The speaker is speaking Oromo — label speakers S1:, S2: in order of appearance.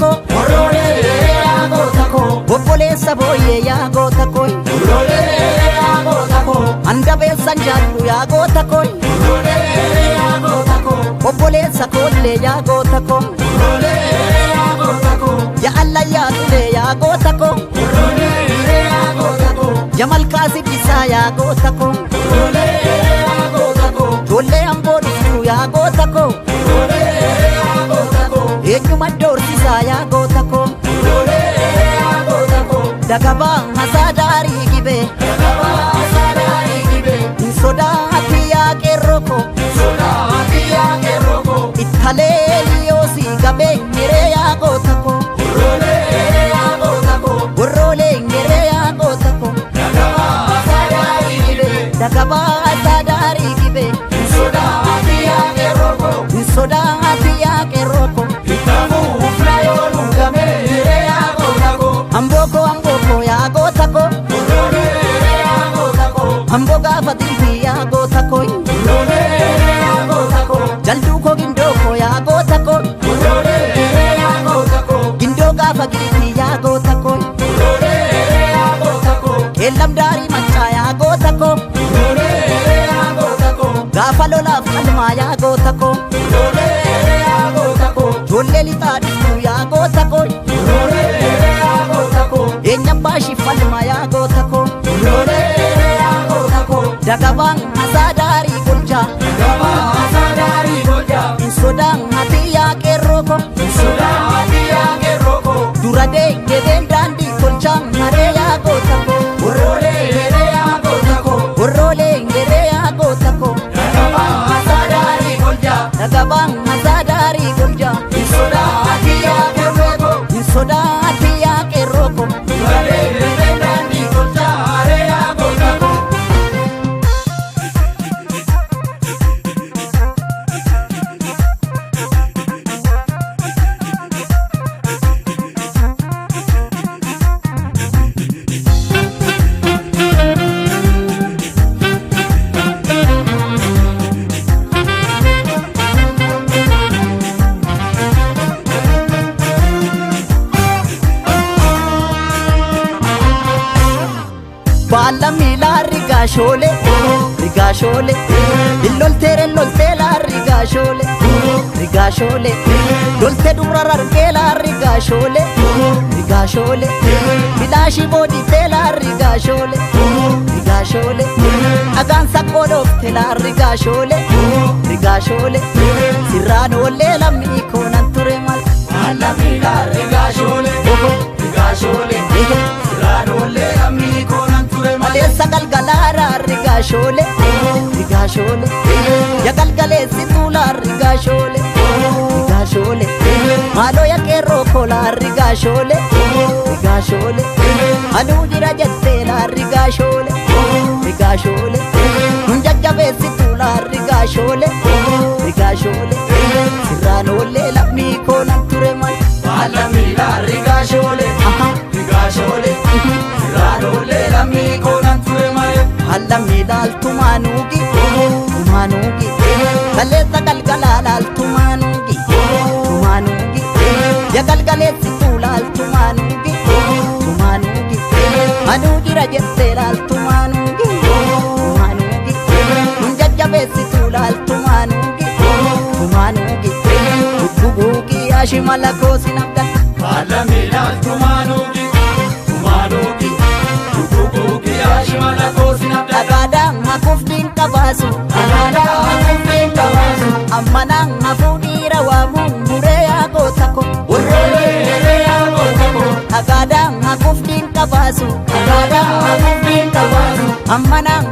S1: ko obboleessa booyyee yaa goota ko andabeessan jaallu yaa goota ko obboleessa koollee yaa goota ko yaa allayyaa tulee yaa goota ko yaa malkaa siddisaa yaa goota ko ijoollee amboo dhuftu yaa goota ko eenyuma doorsisaa yaa goota ko dagabaa hasaa daarii gibee hin sodaati yaa qeerroo ko ittalee liyoosii gabee nyeree yaa goota ko gorroolee nyeree yaa goota ko dagabaa hasaa daarii gibee hin sodaati yaa qeerroo ko amboko yaa goota ko ambo gaafa dilbii yaa goota ko jalduu ko gindoo ko yaa goota ko gindoo gaafa gilbii yaa goota ko qeellam daarii maccaa yaa goota ko gaafa lolaaf qalmaa yaa goota ko ijoollee lixaa dhuftuu yaa goota ko eenyam baashii falmaa yaa goota ko dagabaan hasaa daarii goljaa hin sodaan hati yaa qeerroo ko dura deeggebeen daandii golchaan haree yaa goota ko gorroolee yeree yaa goota ko dagabaan hasaa daarii goljaa hin sodaati yaa qeerroo ko Balla mila rigashole illoltere lolte la rigashole lolte dura rarge la rigashole bilashi bodi te la rigashole agansa kodofte la rigashole sirrano le la mi konan ture mal balla mila rigashole sirrano le la mi konan Malesa galgalara rigashole ya galgale situla rigashole malo ya qeerroo kola rigashole anu jira jette la rigashole hunjajjabe situla rigashole sirranolle lammi konan ture mal balla mila rigashole sirranolle lammi konan ture mal alla midal tumanugi kalesa galgalal tumanugi ya galgale situlal tumanugi anu jira jettelal tumanugi munjajjabe situlal tumanugi bubugi ashimala kosinabdan
S2: balla midal tumanugi bubugi ashimala kosinabdan
S1: Agadang makufdin kabasu ammanang mafudira wa murea goota ko agadang makufdin kabasu ammanang